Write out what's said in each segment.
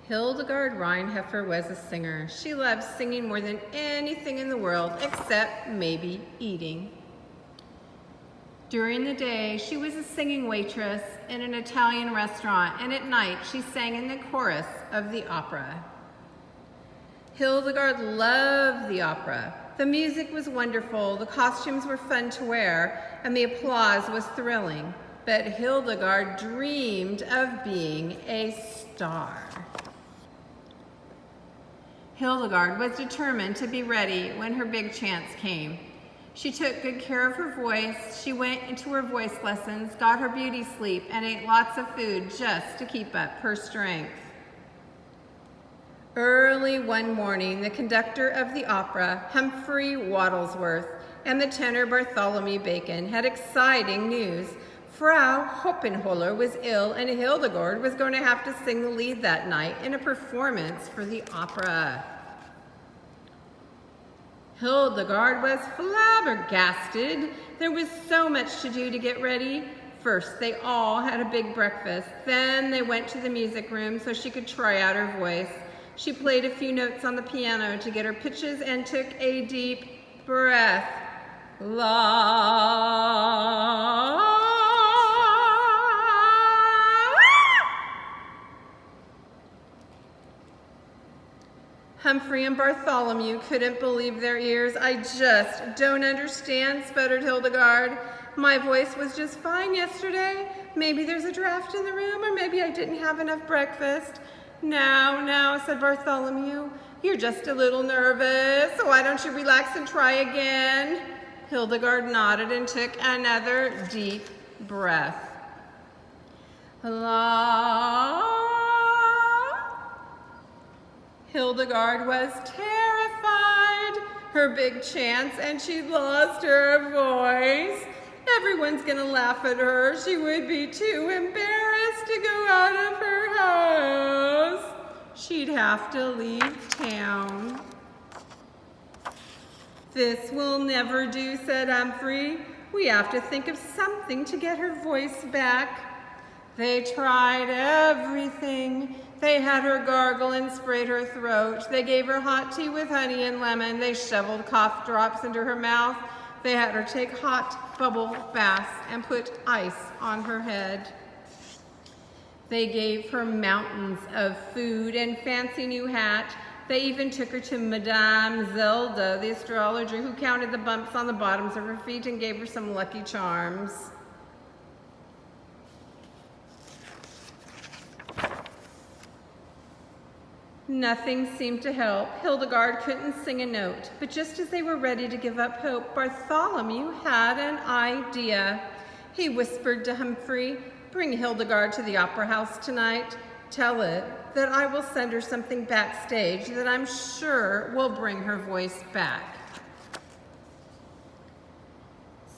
Hildegard Reinheffer was a singer. She loved singing more than anything in the world, except maybe eating. During the day, she was a singing waitress in an Italian restaurant, and at night, she sang in the chorus of the opera. Hildegard loved the opera. The music was wonderful, the costumes were fun to wear, and the applause was thrilling. But Hildegard dreamed of being a star. Hildegard was determined to be ready when her big chance came. She took good care of her voice, she went into her voice lessons, got her beauty sleep, and ate lots of food just to keep up her strength. Early one morning, the conductor of the opera, Humphrey Waddlesworth, and the tenor Bartholomew Bacon had exciting news. Frau Hoppenholler was ill, and Hildegard was going to have to sing the lead that night in a performance for the opera. Hildegard was flabbergasted. There was so much to do to get ready. First, they all had a big breakfast. Then they went to the music room so she could try out her voice. She played a few notes on the piano to get her pitches and took a deep breath. La. Humphrey and Bartholomew couldn't believe their ears. I just don't understand, sputtered Hildegard. My voice was just fine yesterday. Maybe there's a draft in the room, or maybe I didn't have enough breakfast. Now, said Bartholomew, you're just a little nervous. Why don't you relax and try again? Hildegard nodded and took another deep breath. La. Hildegard was terrified. Her big chance, and she lost her voice. Everyone's gonna laugh at her. She would be too embarrassed to go out of her house. She'd have to leave town. This will never do, said Humphrey. We have to think of something to get her voice back. They tried everything. They had her gargle and sprayed her throat. They gave her hot tea with honey and lemon. They shoveled cough drops into her mouth. They had her take hot bubble baths and put ice on her head. They gave her mountains of food and fancy new hat. They even took her to Madame Zelda, the astrologer, who counted the bumps on the bottoms of her feet and gave her some lucky charms. Nothing seemed to help. Hildegard couldn't sing a note, but just as they were ready to give up hope, Bartholomew had an idea. He whispered to Humphrey, "Bring Hildegard to the opera house tonight. Tell it that I will send her something backstage that I'm sure will bring her voice back."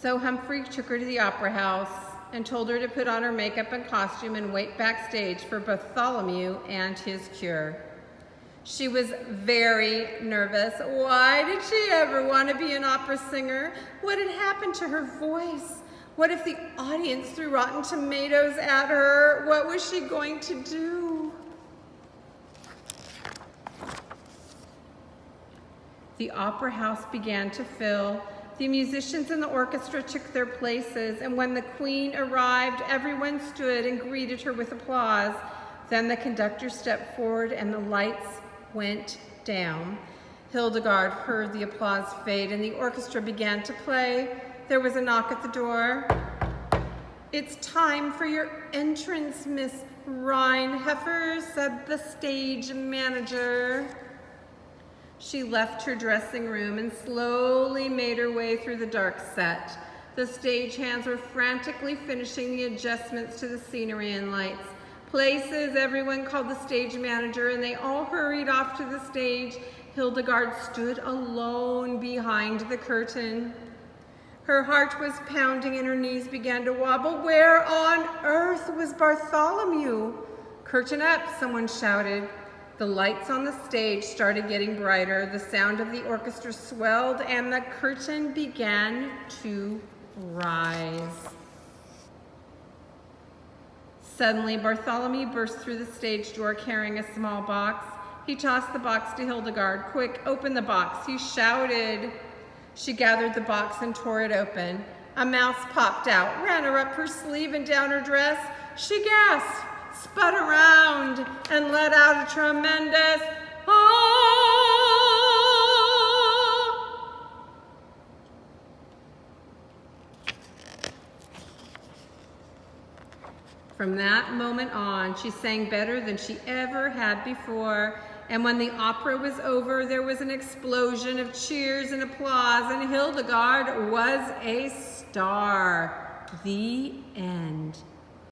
So Humphrey took her to the opera house and told her to put on her makeup and costume and wait backstage for Bartholomew and his cure. She was very nervous. Why did she ever want to be an opera singer? What had happened to her voice? What if the audience threw rotten tomatoes at her? What was she going to do? The opera house began to fill. The musicians in the orchestra took their places, and when the queen arrived, everyone stood and greeted her with applause. Then the conductor stepped forward and the lights went down. Hildegard heard the applause fade and the orchestra began to play. There was a knock at the door. "It's time for your entrance, Miss Reinheffer," said the stage manager. She left her dressing room and slowly made her way through the dark set. The stagehands were frantically finishing the adjustments to the scenery and lights. Places, everyone called the stage manager, and they all hurried off to the stage. Hildegard stood alone behind the curtain. Her heart was pounding and her knees began to wobble. Where on earth was Bartholomew? "Curtain up," someone shouted. The lights on the stage started getting brighter. The sound of the orchestra swelled and the curtain began to rise. Suddenly, Bartholomew burst through the stage door carrying a small box. He tossed the box to Hildegard. "Quick, open the box," he shouted. She gathered the box and tore it open. A mouse popped out, ran her up her sleeve and down her dress. She gasped, spun around, and let out a tremendous "Ah!" From that moment on, she sang better than she ever had before. And when the opera was over, there was an explosion of cheers and applause, and Hildegard was a star. The end.